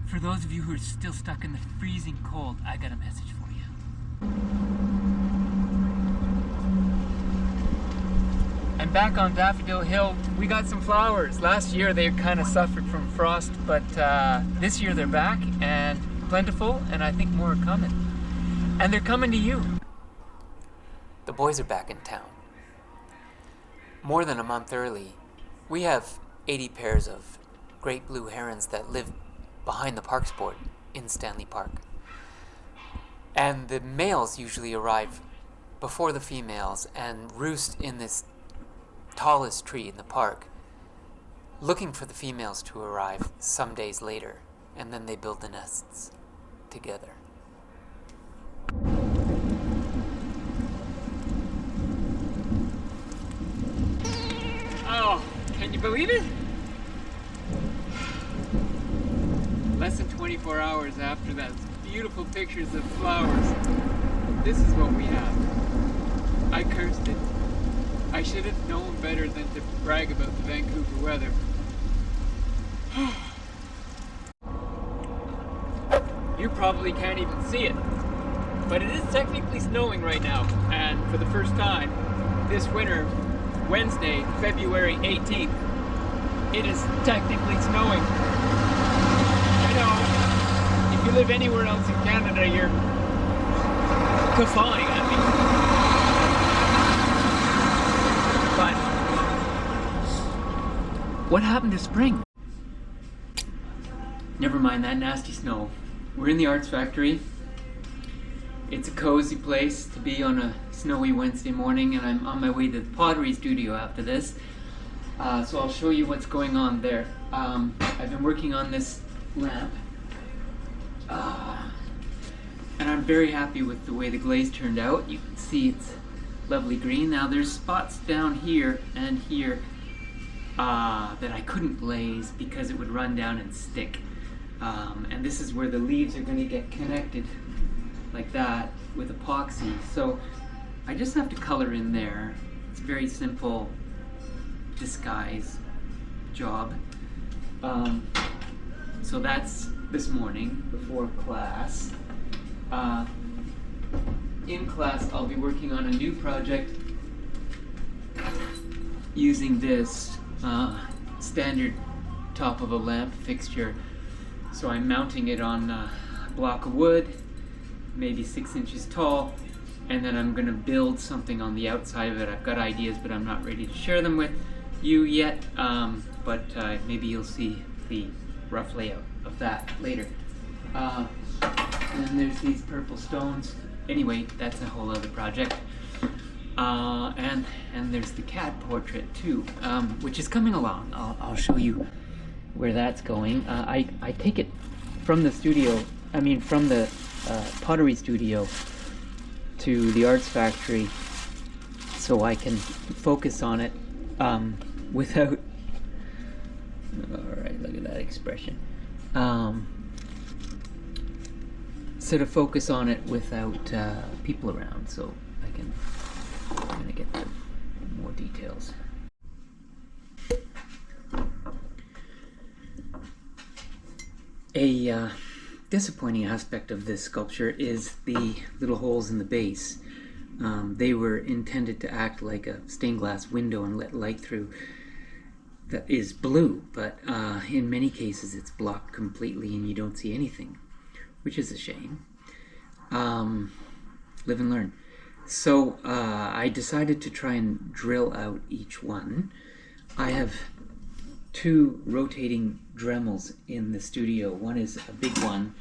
For those of you who are still stuck in the freezing cold, I got a message for you. I'm back on Daffodil Hill. We got some flowers. Last year they kind of suffered from frost, but this year they're back and plentiful, and I think more are coming. And they're coming to you. The boys are back in town. More than a month early, we have 80 pairs of great blue herons that live behind the park sport in Stanley Park. And the males usually arrive before the females and roost in this tallest tree in the park, looking for the females to arrive some days later, and then they build the nests together. Oh, can you believe it? Less than 24 hours after that, beautiful pictures of flowers. This is what we have. I cursed it. I should have known better than to brag about the Vancouver weather. You probably can't even see it, but it is technically snowing right now, and for the first time this winter, Wednesday, February 18th, it is technically snowing. I know, if you live anywhere else in Canada, you're guffawing at me. But what happened to spring? Never mind that nasty snow. We're in the arts factory. It's a cozy place to be on a snowy Wednesday morning, and I'm on my way to the pottery studio after this. So I'll show you what's going on there. I've been working on this lamp. And I'm very happy with the way the glaze turned out. You can see it's lovely green. Now there's spots down here and here that I couldn't glaze because it would run down and stick. And this is where the leaves are going to get connected like that with epoxy. So I just have to color in there. It's a very simple disguise job. So that's this morning before class. In class, I'll be working on a new project using this standard top of a lamp fixture. So I'm mounting it on a block of wood, maybe 6 inches tall, and then I'm going to build something on the outside of it. I've got ideas, but I'm not ready to share them with you yet, but maybe you'll see the rough layout of that later. And then there's these purple stones. Anyway, that's a whole other project. And there's the cat portrait too, which is coming along. I'll show you where that's going. I take it from the studio, from the pottery studio to the arts factory so I can focus on it without, alright, look at that expression. So to focus on it without people around, so I'm gonna get more details. A disappointing aspect of this sculpture is the little holes in the base. They were intended to act like a stained glass window and let light through that is blue, but in many cases it's blocked completely and you don't see anything, which is a shame. Live and learn. So I decided to try and drill out each one. I have 2 rotating Dremels in the studio. One is a big one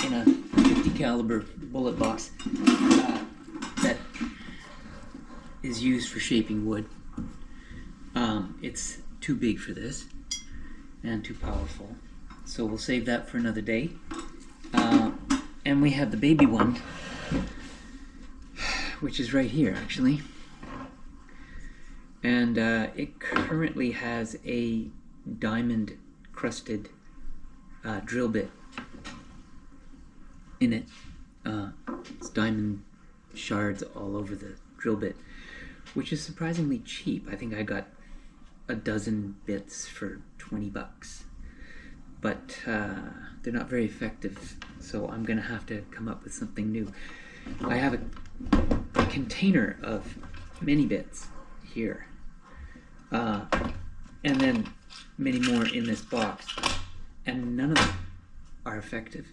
in a 50 caliber bullet box that is used for shaping wood. It's too big for this and too powerful, so we'll save that for another day. And we have the baby one, which is right here actually, and it currently has a diamond crusted drill bit in it. It's diamond shards all over the drill bit, which is surprisingly cheap. I think I got a dozen bits for $20. but they're not very effective, so I'm gonna have to come up with something new. I have a container of mini bits here, and then many more in this box, and none of them are effective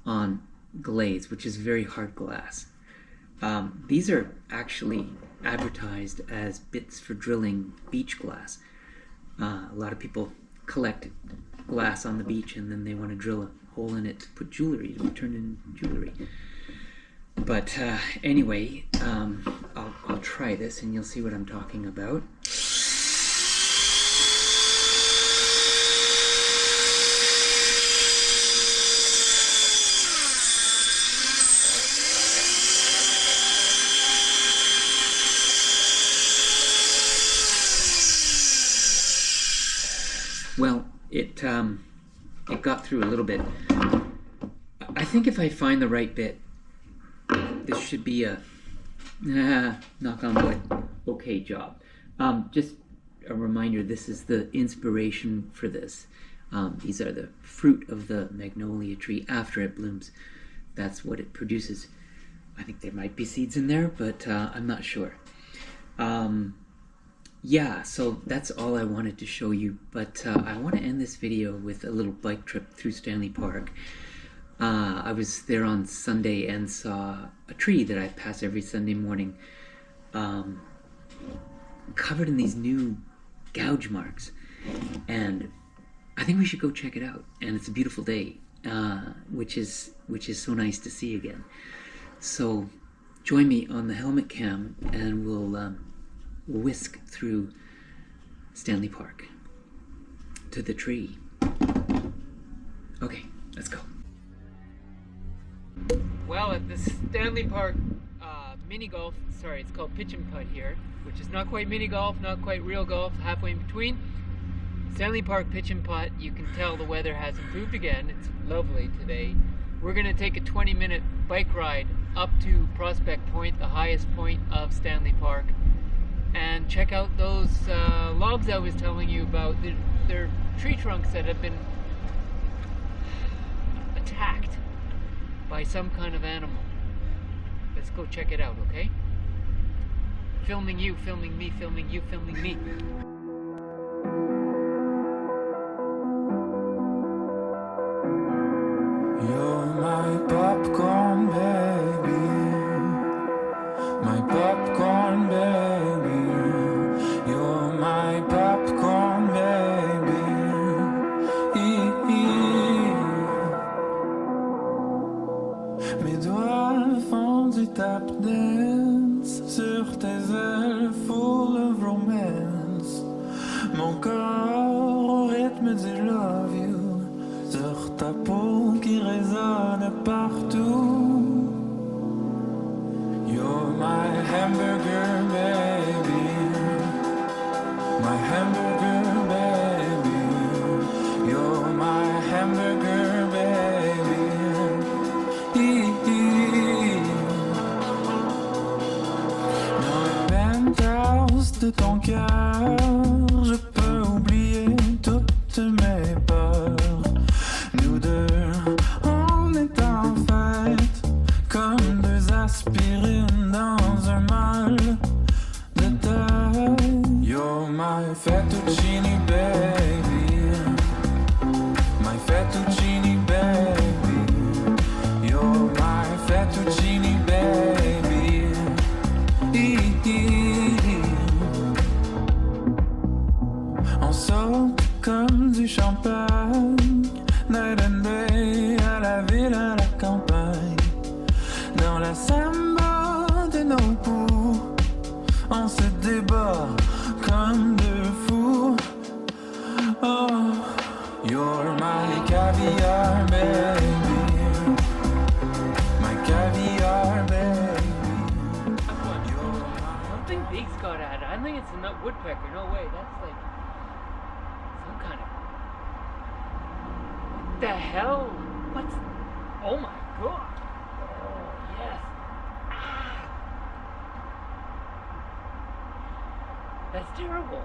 on glaze, which is very hard glass. These are actually advertised as bits for drilling beach glass. A lot of people collect glass on the beach and then they want to drill a hole in it to put jewelry, to turn into jewelry. But anyway, I'll try this and you'll see what I'm talking about. Well, it got through a little bit. I think if I find the right bit, this should be a knock on wood, okay job. Just a reminder, this is the inspiration for this. These are the fruit of the magnolia tree after it blooms. That's what it produces. I think there might be seeds in there, but I'm not sure. Yeah, so that's all I wanted to show you, but I want to end this video with a little bike trip through Stanley Park. I was there on Sunday and saw a tree that I pass every Sunday morning, covered in these new gouge marks, and I think we should go check it out. And it's a beautiful day, which is so nice to see again. So join me on the helmet cam, and we'll whisk through Stanley Park to the tree. Okay, let's go. Well, at the Stanley Park mini golf, sorry, it's called pitch and putt here, which is not quite mini golf, not quite real golf, halfway in between. Stanley Park pitch and putt, you can tell the weather has improved again. It's lovely today. We're going to take a 20-minute bike ride up to Prospect Point, the highest point of Stanley Park, and check out those logs I was telling you about. They're tree trunks that have been attacked by some kind of animal. Let's go check it out, okay? Filming you, filming me, filming you, filming me. You're my popcorn baby, my popcorn baby. You're my popcorn baby. Mes doigts font du tap dance sur tes ailes full of romance. Mon corps au rythme du love you, sur ta peau qui résonne partout. You're my hamburger baby, my hamburger baby. You're my hamburger baby. Dans le penthouse de ton cœur, je peux oublier toutes mes peurs. Nous deux, on est en fête, comme deux aspirines dans un mal de taille. You're my fettuccine baby, my fettuccine baby. You're my fettuccine baby. On saute comme du champagne, night and day, à la ville, à la campagne. Dans la samba de nos poux, on se débat comme deux fous. Oh, you're my caviar baby, my caviar baby. Something big's got at it. I think it's a nut woodpecker. No way. That's like some kind of. What the hell? What's? Oh my god! Oh yes. Ah. That's terrible.